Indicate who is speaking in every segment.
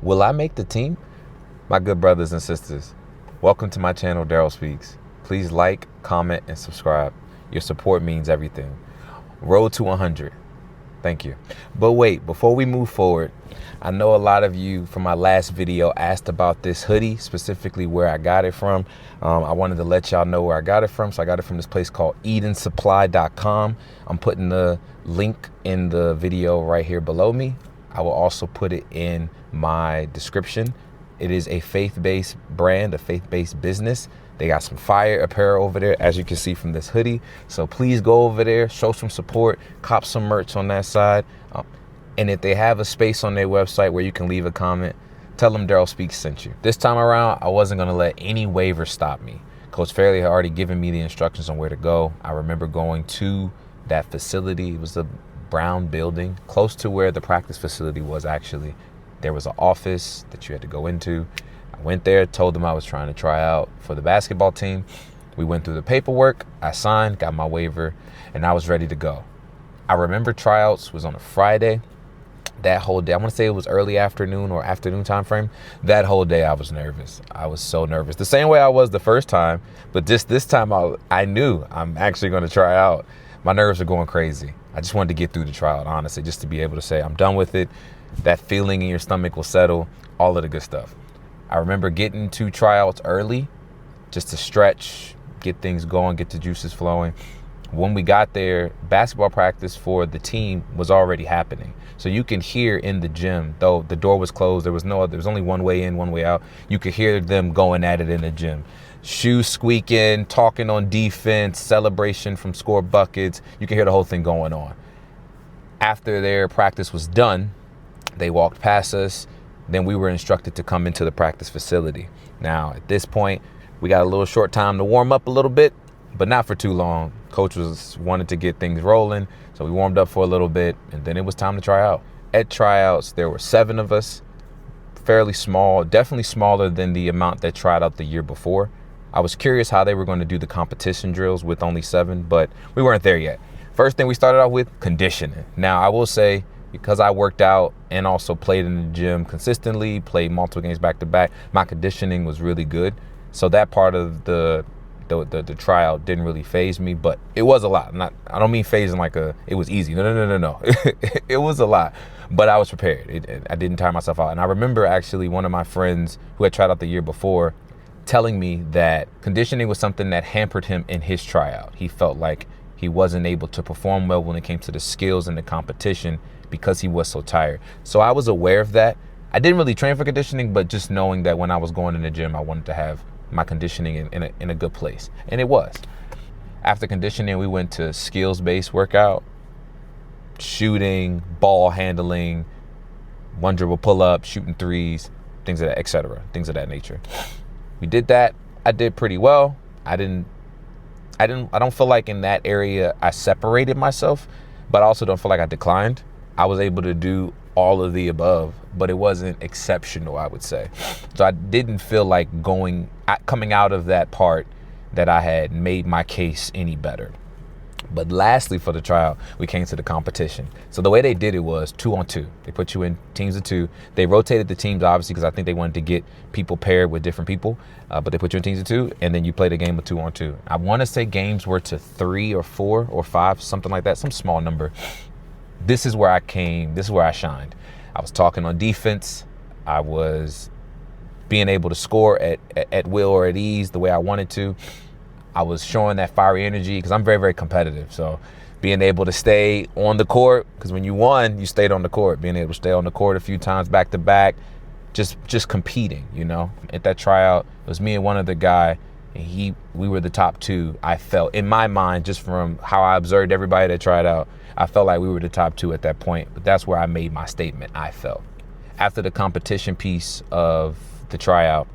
Speaker 1: Will I make the team? My good brothers and sisters, welcome to my channel, Daryl Speaks. Please like, comment, and subscribe. Your support means everything. Road to 100. Thank you. But wait, before we move forward, I know a lot of you from my last video asked about this hoodie, specifically where I got it from. I wanted to let y'all know where I got it from. So I got it from this place called EdenSupply.com. I'm putting the link in the video right here below me. I will also put it in my description. It is a faith-based brand, a faith-based business. They got some fire apparel over there, as you can see from this hoodie. So please go over there, show some support, cop some merch on that side. And if they have a space on their website where you can leave a comment, tell them Daryl Speaks sent you. This time around, I wasn't gonna let any waiver stop me. Coach Fairley had already given me the instructions on where to go. I remember going to that facility. It was a brown building, close to where the practice facility was actually. There was an office that you had to go into. I went there, told them I was trying to try out for the basketball team. We went through the paperwork, I signed, got my waiver, and I was ready to go. I remember tryouts was on a Friday. That whole day, I want to say it was early afternoon or afternoon time frame. That whole day I was nervous. I was so nervous. The same way I was the first time, but just this time I knew I'm actually going to try out. My nerves are going crazy. I just wanted to get through the tryout, honestly, just to be able to say I'm done with it. That feeling in your stomach will settle, all of the good stuff. I remember getting to tryouts early just to stretch, get things going, get the juices flowing. When we got there, basketball practice for the team was already happening. So you can hear in the gym, though the door was closed, there was only one way in, one way out. You could hear them going at it in the gym. Shoes squeaking, talking on defense, celebration from score buckets. You can hear the whole thing going on. After their practice was done, they walked past us. Then we were instructed to come into the practice facility. Now, at this point, we got a little short time to warm up a little bit, but not for too long. Coach wanted to get things rolling, so we warmed up for a little bit, and then it was time to try out. At tryouts, there were 7 of us, fairly small, definitely smaller than the amount that tried out the year before. I was curious how they were going to do the competition drills with only 7, but we weren't there yet. First thing we started out with, conditioning. Now, I will say, because I worked out and also played in the gym consistently, played multiple games back to back, my conditioning was really good. So that part of the tryout didn't really faze me, but it was a lot. I don't mean phasing like it was easy. No. It was a lot, but I was prepared. I didn't tire myself out. And I remember actually one of my friends who had tried out the year before telling me that conditioning was something that hampered him in his tryout. He felt like he wasn't able to perform well when it came to the skills and the competition because he was so tired. So I was aware of that. I didn't really train for conditioning, but just knowing that when I was going in the gym, I wanted to have my conditioning in a good place. And it was. After conditioning, we went to skills-based workout, shooting, ball handling, one dribble pull-up, shooting threes, things of that, etc., things of that nature. We did that. I did pretty well. I don't feel like in that area I separated myself, but I also don't feel like I declined. I was able to do all of the above, but it wasn't exceptional, I would say. So I didn't feel like coming out of that part that I had made my case any better. But lastly, for the trial, we came to the competition. So the way they did it was 2-on-2. They put you in teams of 2. They rotated the teams, obviously, because I think they wanted to get people paired with different people. But they put you in teams of 2, and then you played a game of 2-on-2. I want to say games were to 3 or 4 or 5, something like that, some small number. This is where I came. This is where I shined. I was talking on defense. I was being able to score at will or at ease the way I wanted to. I was showing that fiery energy because I'm very, very competitive. So being able to stay on the court, because when you won, you stayed on the court. Being able to stay on the court a few times back to back, just competing, you know. At that tryout, it was me and one other guy, and we were the top 2. I felt, in my mind, just from how I observed everybody that tried out, I felt like we were the top 2 at that point. But that's where I made my statement, I felt. After the competition piece of the tryout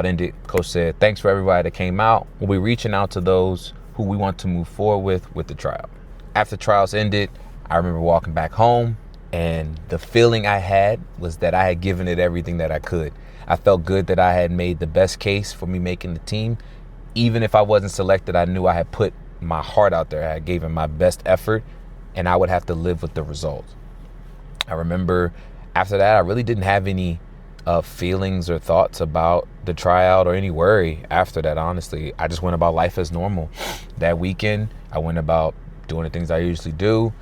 Speaker 1: ended. Coach said, thanks for everybody that came out. We'll be reaching out to those who we want to move forward with the tryout. After trials ended, I remember walking back home, and the feeling I had was that I had given it everything that I could. I felt good that I had made the best case for me making the team. Even if I wasn't selected, I knew I had put my heart out there. I had given my best effort, and I would have to live with the results. I remember after that, I really didn't have any feelings or thoughts about the tryout or any worry after that. Honestly, I just went about life as normal. That weekend, I went about doing the things I usually do.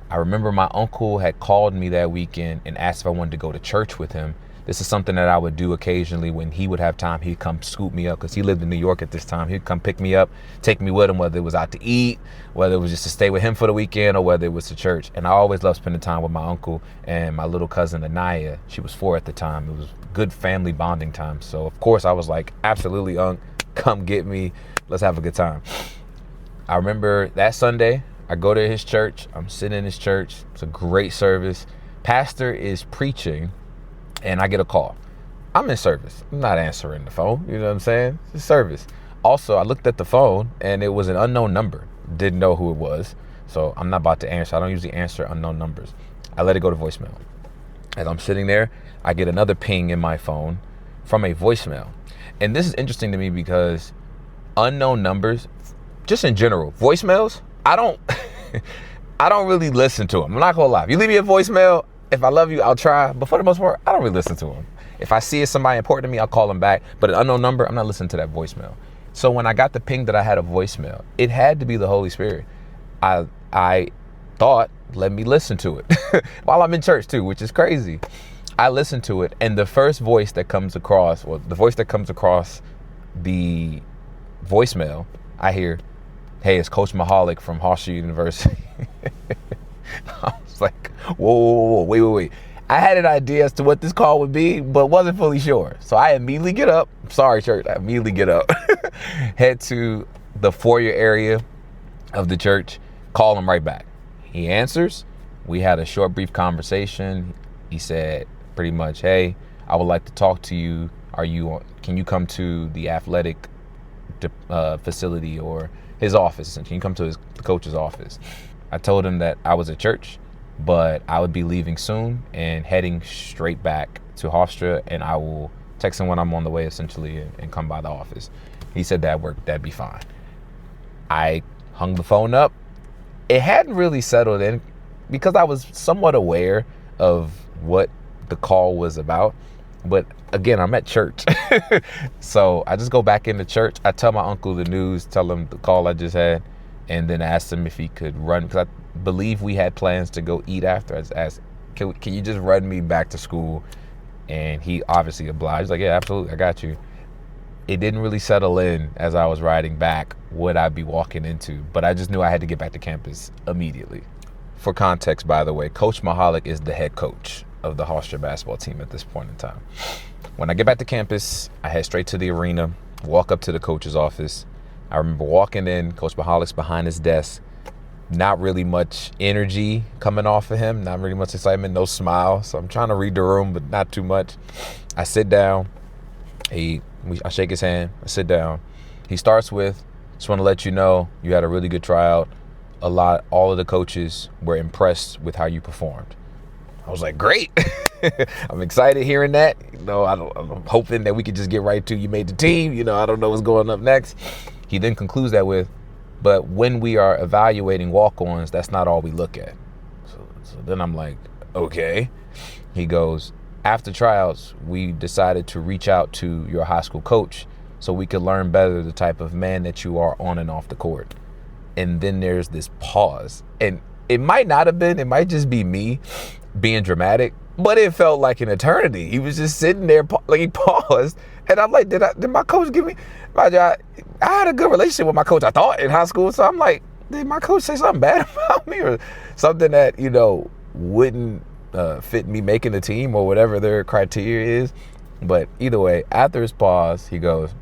Speaker 1: I remember my uncle had called me that weekend and asked if I wanted to go to church with him. This is something that I would do occasionally when he would have time. He'd come scoop me up because he lived in New York at this time. He'd come pick me up, take me with him, whether it was out to eat, whether it was just to stay with him for the weekend, or whether it was to church. And I always loved spending time with my uncle and my little cousin, Anaya. She was 4 at the time. It was good family bonding time. So, of course, I was like, absolutely, Unc, come get me. Let's have a good time. I remember that Sunday, I go to his church. I'm sitting in his church. It's a great service. Pastor is preaching, and I get a call. I'm in service. I'm not answering the phone. You know what I'm saying? It's a service. Also, I looked at the phone, and it was an unknown number. Didn't know who it was. So I'm not about to answer. I don't usually answer unknown numbers. I let it go to voicemail. As I'm sitting there, I get another ping in my phone from a voicemail. And this is interesting to me because unknown numbers, just in general, voicemails, I don't really listen to them. I'm not gonna lie. If you leave me a voicemail, if I love you, I'll try. But for the most part, I don't really listen to them. If I see it's somebody important to me, I'll call them back. But an unknown number, I'm not listening to that voicemail. So when I got the ping that I had a voicemail, it had to be the Holy Spirit. I thought, let me listen to it while I'm in church too, which is crazy. I listened to it, and the first voice that comes across, or the voice that comes across the voicemail, I hear, "Hey, it's Coach Mahalik from Hofstra University." I was like, whoa, wait. I had an idea as to what this call would be, but wasn't fully sure. So I immediately get up. Sorry, church. I immediately get up, head to the foyer area of the church, call him right back. He answers. We had a short, brief conversation. He said pretty much, "Hey, I would like to talk to you. Can you come to the athletic facility or his office? And can you come to the coach's office?" I told him that I was at church, but I would be leaving soon and heading straight back to Hofstra, and I will text him when I'm on the way, essentially, and come by the office. He said that worked. That'd be fine. I hung the phone up. It hadn't really settled in because I was somewhat aware of what the call was about. But again, I'm at church. So I just go back into church. I tell my uncle the news, tell him the call I just had, and then asked him if he could run, because I believe we had plans to go eat after. I just asked, can you just run me back to school? And he obviously obliged. He's like, "Yeah, absolutely, I got you." It didn't really settle in as I was riding back what I'd be walking into, but I just knew I had to get back to campus immediately. For context, by the way, Coach Mahalik is the head coach of the Hofstra basketball team at this point in time. When I get back to campus, I head straight to the arena, walk up to the coach's office. I remember walking in, Coach Mahalik's behind his desk, not really much energy coming off of him, not really much excitement, no smile. So I'm trying to read the room, but not too much. I sit down. I shake his hand. I sit down. He starts with, "Just want to let you know you had a really good tryout. All of the coaches were impressed with how you performed." I was like, "Great." I'm excited hearing that. I'm hoping that we could just get right to, you made the team. I don't know what's going up next. He then concludes that with, "But when we are evaluating walk-ons, that's not all we look at." So then I'm like, okay. He goes, "After tryouts, we decided to reach out to your high school coach so we could learn better the type of man that you are on and off the court." And then there's this pause. And it might not have been, it might just be me being dramatic, but it felt like an eternity. He was just sitting there, like he paused. And I'm like, did my coach give me, I had a good relationship with my coach, I thought, in high school. So I'm like, did my coach say something bad about me or something that, wouldn't fit me making the team or whatever their criteria is? But either way, after his pause, he goes,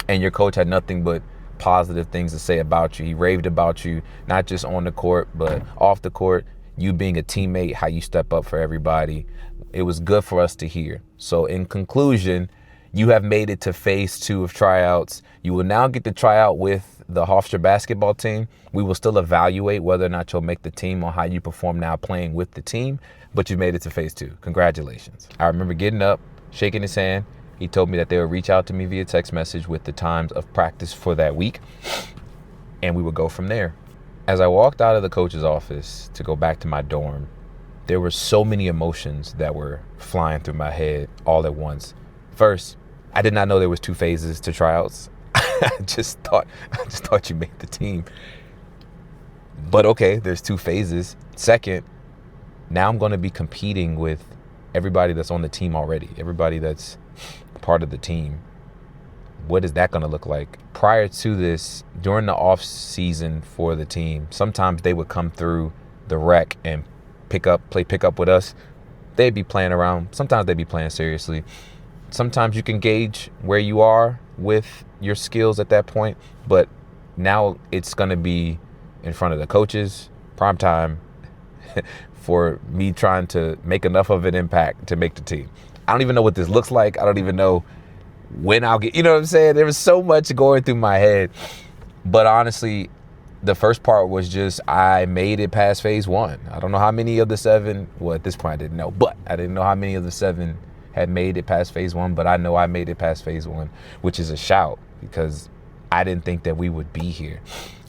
Speaker 1: "And your coach had nothing but positive things to say about you. He raved about you, not just on the court, but off the court, you being a teammate, how you step up for everybody. It was good for us to hear. So in conclusion, you have made it to phase 2 of tryouts. You will now get to try out with the Hofstra basketball team. We will still evaluate whether or not you'll make the team on how you perform now playing with the team, but you made it to phase 2. Congratulations." I remember getting up, shaking his hand. He told me that they would reach out to me via text message with the times of practice for that week, and we would go from there. As I walked out of the coach's office to go back to my dorm, there were so many emotions that were flying through my head all at once. First, I did not know there was 2 phases to tryouts. I just thought you made the team. But okay, there's 2 phases. Second, now I'm going to be competing with everybody that's on the team already, everybody that's part of the team. What is that going to look like? Prior to this, during the off season for the team, sometimes they would come through the rec and play pickup with us. They'd be playing around. Sometimes they'd be playing seriously. Sometimes you can gauge where you are with your skills at that point, but now it's going to be in front of the coaches, prime time, for me trying to make enough of an impact to make the team. I don't even know what this looks like. I don't even know when I'll get, you know what I'm saying? There was so much going through my head. But honestly, the first part was just I made it past phase 1. I don't know how many of the 7, well, at this point I didn't know, but I didn't know how many of the 7 had made it past phase 1, but I know I made it past phase 1, which is a shout because I didn't think that we would be here.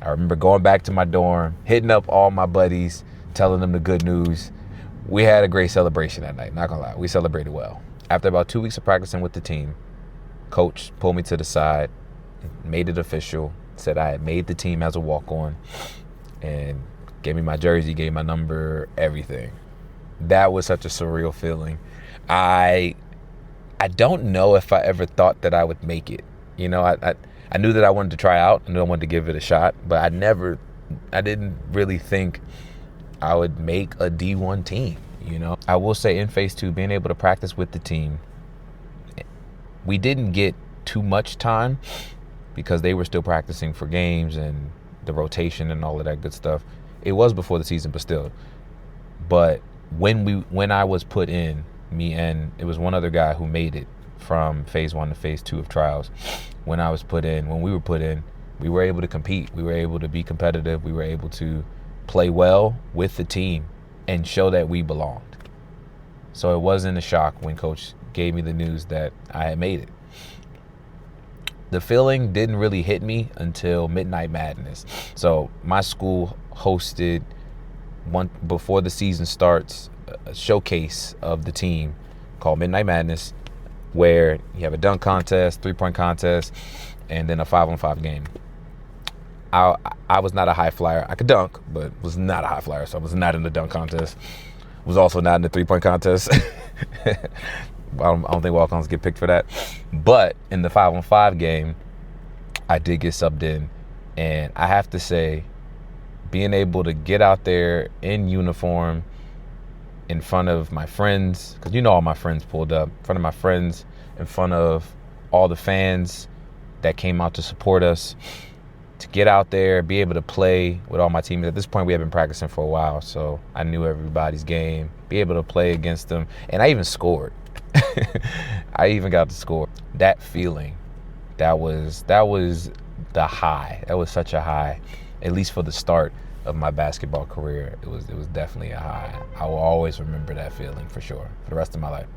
Speaker 1: I remember going back to my dorm, hitting up all my buddies, telling them the good news. We had a great celebration that night, not gonna lie. We celebrated well. After about 2 weeks of practicing with the team, coach pulled me to the side, made it official, said I had made the team as a walk-on, and gave me my jersey, gave my number, everything. That was such a surreal feeling. I don't know if I ever thought that I would make it. You know, I knew that I wanted to try out. I knew I wanted to give it a shot, but I didn't really think I would make a D1 team, you know. I will say in phase 2, being able to practice with the team, we didn't get too much time because they were still practicing for games and the rotation and all of that good stuff. It was before the season, but still. But when I was put in, me and it was one other guy who made it from phase 1 to phase 2 of trials. When we were put in, we were able to compete. We were able to be competitive. We were able to play well with the team and show that we belonged. So it wasn't a shock when coach gave me the news that I had made it. The feeling didn't really hit me until Midnight Madness. So my school hosted before the season starts, a showcase of the team called Midnight Madness, where you have a dunk contest, 3-point contest, and then a 5-on-5 game. I was not a high flyer. I could dunk, but was not a high flyer, so I was not in the dunk contest. Was also not in the 3-point contest. I don't think walk-ons get picked for that. But in the 5-on-5 game, I did get subbed in. And I have to say, being able to get out there in uniform in front of my friends, because you know all my friends pulled up, in front of my friends, in front of all the fans that came out to support us, to get out there, be able to play with all my teammates. At this point, we had been practicing for a while, so I knew everybody's game, be able to play against them. And I even scored. I even got to score. That feeling, that was the high. That was such a high, at least for the start of my basketball career. It was definitely a high. I will always remember that feeling for sure, for the rest of my life.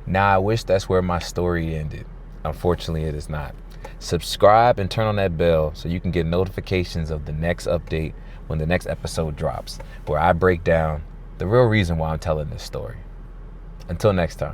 Speaker 1: Now, I wish that's where my story ended. Unfortunately, it is not. Subscribe and turn on that bell so you can get notifications of the next update when the next episode drops, where I break down the real reason why I'm telling this story. Until next time.